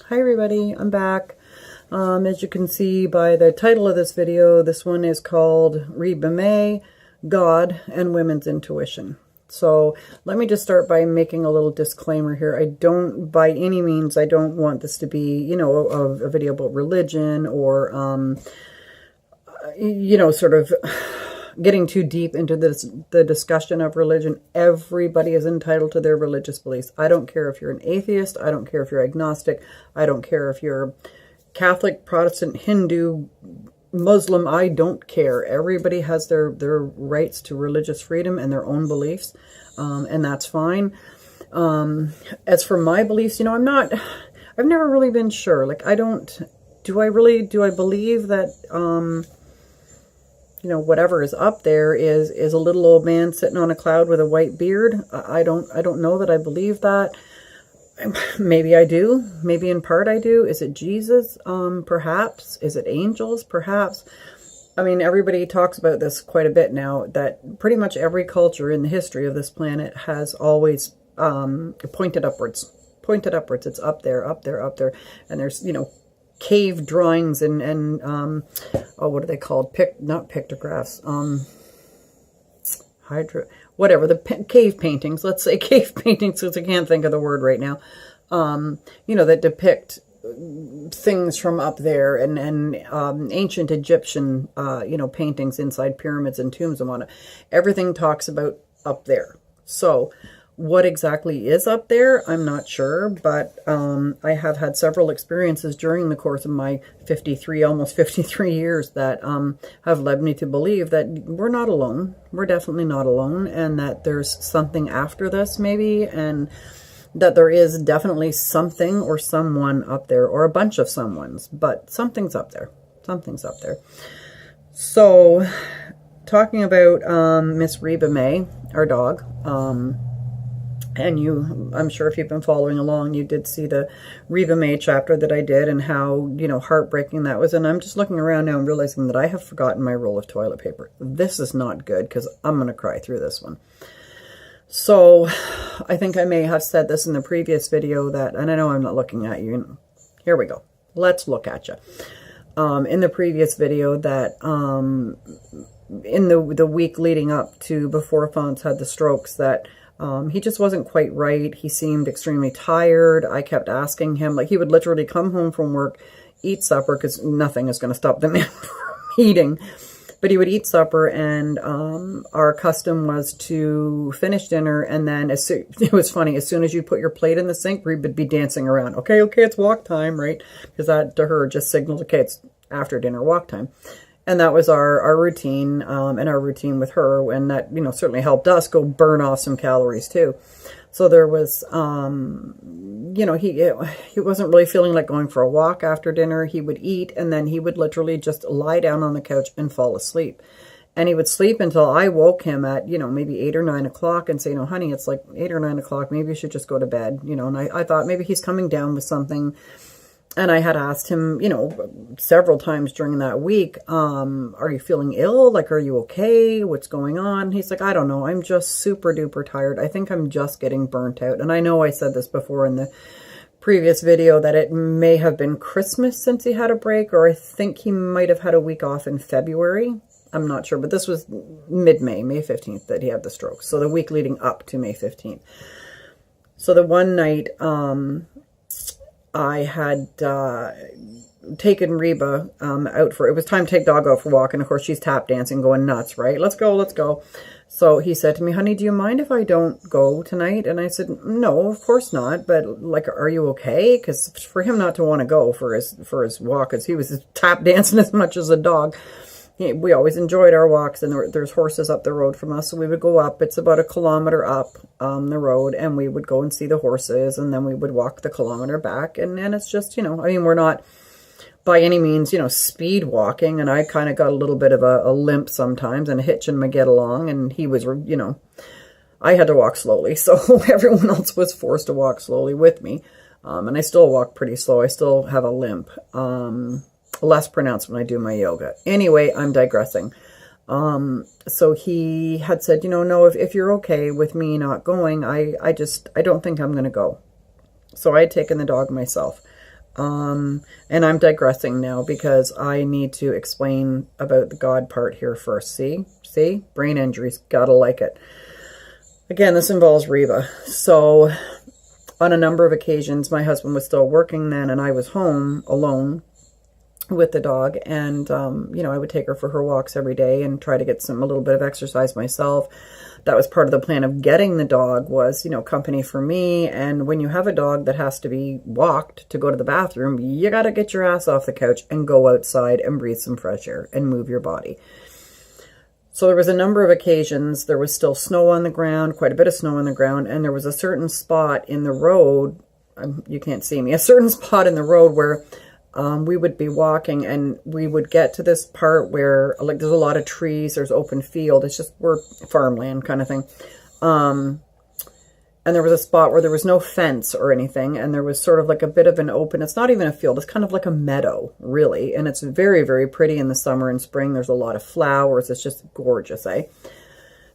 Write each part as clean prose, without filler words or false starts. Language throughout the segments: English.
Hi everybody, I'm back. As you can see by the title of this video, this one is called Reba Mae, God and Women's Intuition. So let me just start by making a little disclaimer here. I don't, by any means, I don't want this to be, you know, a video about religion or, you know, sort of getting too deep into the discussion of religion. Everybody is entitled to their religious beliefs. I don't care if you're an atheist. I don't care if you're agnostic. I don't care if you're Catholic, Protestant, Hindu, Muslim. I don't care. Everybody has their rights to religious freedom and their own beliefs, and that's fine. As for my beliefs, you know, I've never really been sure. Like, do I believe that, you know, whatever is up there is a little old man sitting on a cloud with a white beard? I don't know that I believe that. Maybe I do. Maybe in part I do. Is it Jesus? Perhaps. Is it angels? Perhaps. I mean, everybody talks about this quite a bit now, that pretty much every culture in the history of this planet has always pointed upwards. Pointed upwards. It's up there, up there, up there. And there's, you know, cave drawings and oh, what are they called? Not pictographs. Whatever, the cave paintings. Let's say cave paintings, because I can't think of the word right now. You know, that depict things from up there, and ancient Egyptian, you know, paintings inside pyramids and tombs and whatnot. Everything talks about up there. So what exactly is up there, I'm not sure, but I have had several experiences during the course of my almost 53 years that have led me to believe that we're not alone. We're definitely not alone, and that there's something after this maybe, and that there is definitely something or someone up there, or a bunch of someones, but something's up there. Something's up there. So, talking about Miss Reba Mae, our dog, and I'm sure if you've been following along, you did see the Reba Mae chapter that I did and how, you know, heartbreaking that was. And I'm just looking around now and realizing that I have forgotten my roll of toilet paper. This is not good, because I'm going to cry through this one. So I think I may have said this in the previous video that, and I know I'm not looking at you. Here we go. Let's look at you. In the previous video that, in the week leading up to before Fonz had the strokes, that he just wasn't quite right. He seemed extremely tired. I kept asking him, like, he would literally come home from work, eat supper, because nothing is going to stop the man from eating. But he would eat supper, and our custom was to finish dinner, and then it was funny, as soon as you put your plate in the sink, we would be dancing around. Okay, it's walk time, right? Because that, to her, just signaled, okay, it's after dinner walk time. And that was our routine, and our routine with her, and that, you know, certainly helped us go burn off some calories too. So there was, you know, he wasn't really feeling like going for a walk after dinner. He would eat, and then he would literally just lie down on the couch and fall asleep. And he would sleep until I woke him at, you know, maybe 8 or 9 o'clock and say, no, honey, it's like 8 or 9 o'clock. Maybe you should just go to bed, you know. And I thought maybe he's coming down with something. And I had asked him, you know, several times during that week, are you feeling ill? Like, are you okay? What's going on? He's like, I don't know. I'm just super duper tired. I think I'm just getting burnt out. And I know I said this before in the previous video that it may have been Christmas since he had a break, or I think he might have had a week off in February. I'm not sure, but this was mid-May, May 15th, that he had the stroke. So the week leading up to May 15th. So the one night, I had taken Reba out for, it was time to take dog out for a walk, and of course she's tap dancing, going nuts, right? Let's go, let's go. So he said to me, honey, do you mind if I don't go tonight? And I said, no, of course not, but like, are you okay? Because for him not to want to go for his walk, because he was tap dancing as much as a dog. We always enjoyed our walks, and there's horses up the road from us, so we would go up. It's about 1 kilometer up the road, and we would go and see the horses, and then we would walk the kilometer back, and it's just, you know, I mean, we're not by any means, you know, speed walking, and I kind of got a little bit of a limp sometimes and a hitch in my get along, and he was, you know, I had to walk slowly, so everyone else was forced to walk slowly with me, and I still walk pretty slow. I still have a limp. Less pronounced when I do my yoga. Anyway, I'm digressing. So he had said, you know, no, if you're okay with me not going, I don't think I'm going to go. So I had taken the dog myself. And I'm digressing now because I need to explain about the God part here first. See, brain injuries, gotta like it. Again, this involves Reba. So on a number of occasions, my husband was still working then, and I was home alone with the dog. And, I would take her for her walks every day and try to get a little bit of exercise myself. That was part of the plan of getting the dog was, company for me. And when you have a dog that has to be walked to go to the bathroom, you got to get your ass off the couch and go outside and breathe some fresh air and move your body. So there was a number of occasions, there was still snow on the ground, quite a bit of snow on the ground, and there was a certain spot in the road, you can't see me, a certain spot in the road where we would be walking and we would get to this part where, like, there's a lot of trees, there's open field, we're farmland kind of thing. And there was a spot where there was no fence or anything, and there was sort of like a bit of an open, it's not even a field, it's kind of like a meadow, really. And it's very, very pretty in the summer and spring. There's a lot of flowers. It's just gorgeous, eh?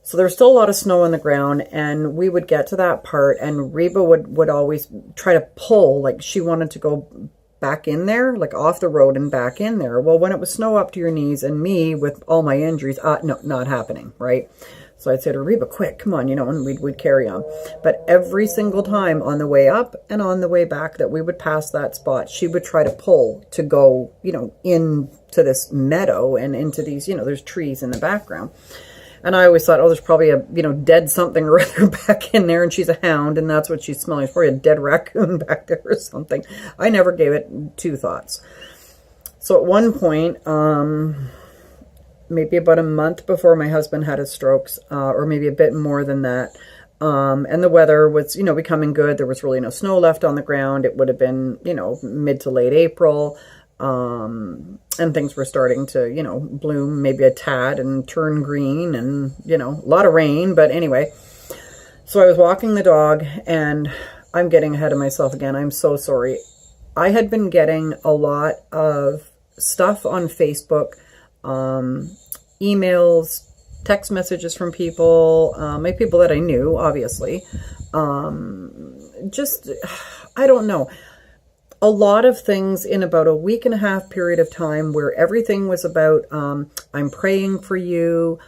So there's still a lot of snow on the ground, and we would get to that part, and Reba would always try to pull, like she wanted to go back in there, like off the road and back in there. Well, when it was snow up to your knees and me with all my injuries, no, not happening, right? So I'd say to Reba, quick, come on, and we'd carry on. But every single time on the way up and on the way back that we would pass that spot, she would try to pull to go, into this meadow and into these, there's trees in the background. And I always thought, there's probably a, dead something or other back in there, and she's a hound, and that's what she's smelling. It's probably a dead raccoon back there or something. I never gave it two thoughts. So at one point, maybe about a month before my husband had his strokes, or maybe a bit more than that. And the weather was, becoming good. There was really no snow left on the ground. It would have been, mid to late April. And things were starting to, bloom maybe a tad and turn green and, a lot of rain. But anyway, so I was walking the dog, and I'm getting ahead of myself again. I'm so sorry. I had been getting a lot of stuff on Facebook, emails, text messages from people, my people that I knew, obviously. I don't know. A lot of things in about a week and a half period of time where everything was about, I'm praying for you,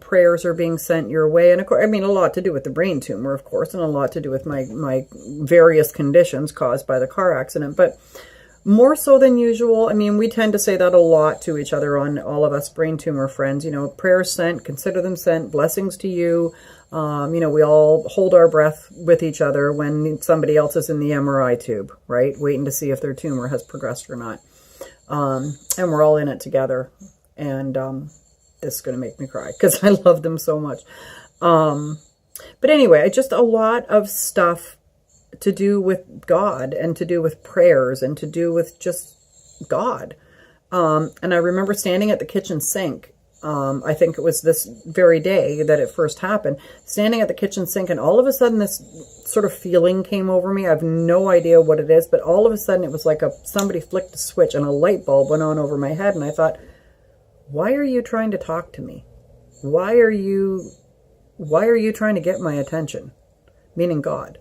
prayers are being sent your way. And of course, a lot to do with the brain tumor, of course, and a lot to do with my various conditions caused by the car accident. But more so than usual, we tend to say that a lot to each other, on all of us brain tumor friends, prayers sent, consider them sent, blessings to you. We all hold our breath with each other when somebody else is in the MRI tube, right? Waiting to see if their tumor has progressed or not. And we're all in it together. And this is going to make me cry because I love them so much. But anyway, just a lot of stuff to do with God and to do with prayers and to do with just God. And I remember standing at the kitchen sink. I think it was this very day that it first happened, standing at the kitchen sink, and all of a sudden this sort of feeling came over me. I have no idea what it is, but all of a sudden it was like somebody flicked a switch and a light bulb went on over my head, and I thought, why are you trying to talk to me? Why are you trying to get my attention? Meaning God.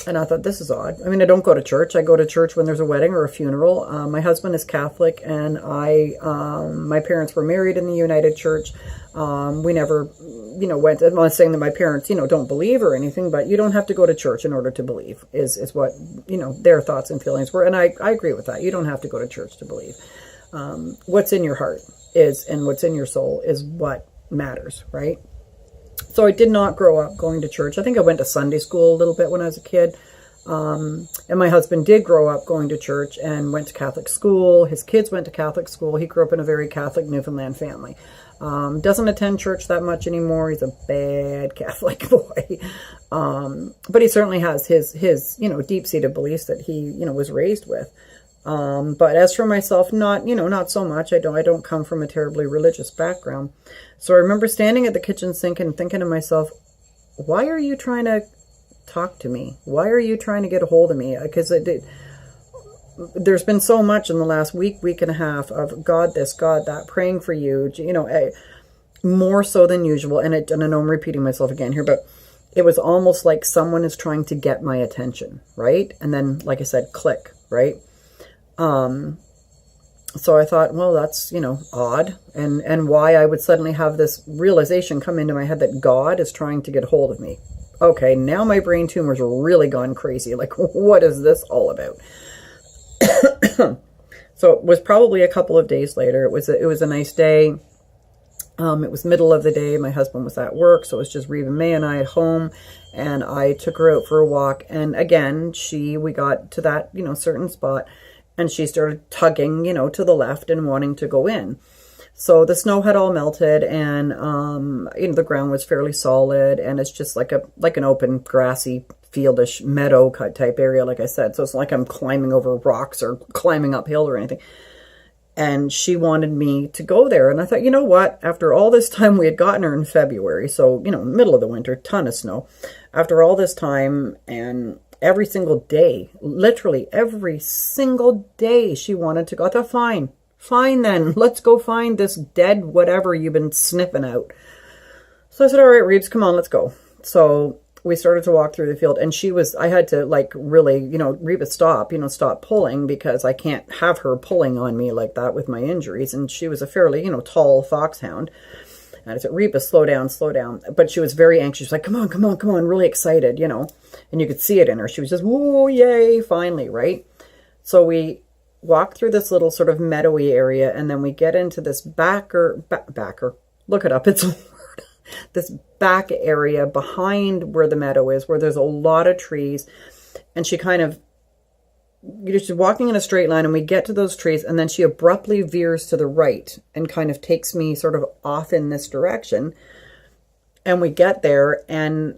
And I thought, this is odd. I don't go to church. I go to church when there's a wedding or a funeral. My husband is Catholic, and my parents were married in the United Church. We never, went. I'm not saying that my parents, don't believe or anything, but you don't have to go to church in order to believe, is what, their thoughts and feelings were. And I agree with that. You don't have to go to church to believe. What's in your heart and what's in your soul is what matters, right? So I did not grow up going to church. I think I went to Sunday school a little bit when I was a kid. And my husband did grow up going to church and went to Catholic school. His kids went to Catholic school. He grew up in a very Catholic Newfoundland family. Doesn't attend church that much anymore. He's a bad Catholic boy. But he certainly has his deep-seated beliefs that he, was raised with. But as for myself, not so much. I don't come from a terribly religious background. So I remember standing at the kitchen sink and thinking to myself, why are you trying to talk to me? Why are you trying to get a hold of me? Because there's been so much in the last week and a half of God this, God that, praying for you, more so than usual. And I know I'm repeating myself again here, but it was almost like someone is trying to get my attention, right? And then, like I said, click, right? So I thought, well, that's, odd. And why I would suddenly have this realization come into my head that God is trying to get hold of me. Okay, now my brain tumor's really gone crazy. Like, what is this all about? So it was probably a couple of days later. It was a nice day. It was middle of the day. My husband was at work, so it was just Reba Mae and I at home. And I took her out for a walk. And again, we got to that, certain spot. And she started tugging, to the left and wanting to go in. So the snow had all melted, and the ground was fairly solid, and it's just like an open, grassy, fieldish meadow type area, like I said. So it's like I'm climbing over rocks or climbing uphill or anything. And she wanted me to go there, and I thought, you know what? After all this time, we had gotten her in February, so middle of the winter, ton of snow. After all this time, and every single day, literally every single day, she wanted to go. I thought, fine then, let's go find this dead whatever you've been sniffing out. So I said, all right, Reeves, come on, let's go. So we started to walk through the field, and I had to really, Reba, stop pulling, because I can't have her pulling on me like that with my injuries. And she was a fairly, tall foxhound. And I said, Reba, slow down, slow down. But she was very anxious, like, come on, come on, come on, really excited, And you could see it in her. She was just, whoa, yay, finally, right? So we walk through this little sort of meadowy area, and then we get into this backer, look it up, it's a word, this back area behind where the meadow is, where there's a lot of trees. And she kind of, you're just walking in a straight line, and we get to those trees, and then she abruptly veers to the right and kind of takes me sort of off in this direction. And we get there, and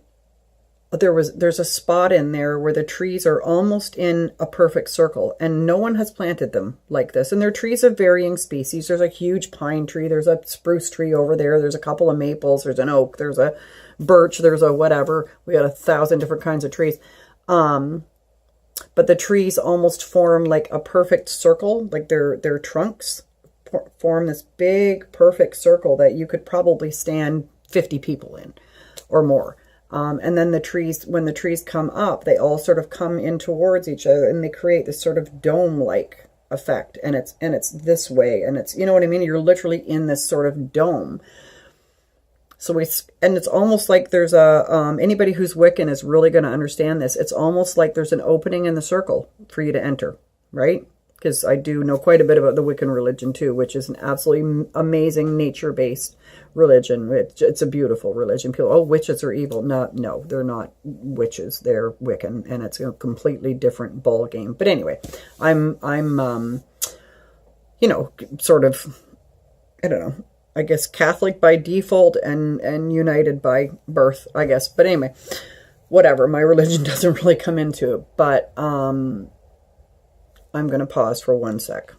there's a spot in there where the trees are almost in a perfect circle, and no one has planted them like this. And they're trees of varying species. There's a huge pine tree, there's a spruce tree over there, there's a couple of maples, there's an oak, there's a birch, there's a whatever. We got 1,000 different kinds of trees. But the trees almost form like a perfect circle, like their trunks form this big perfect circle that you could probably stand 50 people in or more. And then when the trees come up, they all sort of come in towards each other, and they create this sort of dome-like effect. And it's this way, and it's, you know what I mean? You're literally in this sort of dome. So and it's almost like there's anybody who's Wiccan is really going to understand this. It's almost like there's an opening in the circle for you to enter, right? Because I do know quite a bit about the Wiccan religion too, which is an absolutely amazing nature-based religion. It's a beautiful religion. People, oh, witches are evil. No, they're not witches. They're Wiccan, and it's a completely different ball game. But anyway, I'm sort of, I don't know, I guess Catholic by default and United by birth, I guess. But anyway, whatever. My religion doesn't really come into it. But I'm going to pause for 1 sec.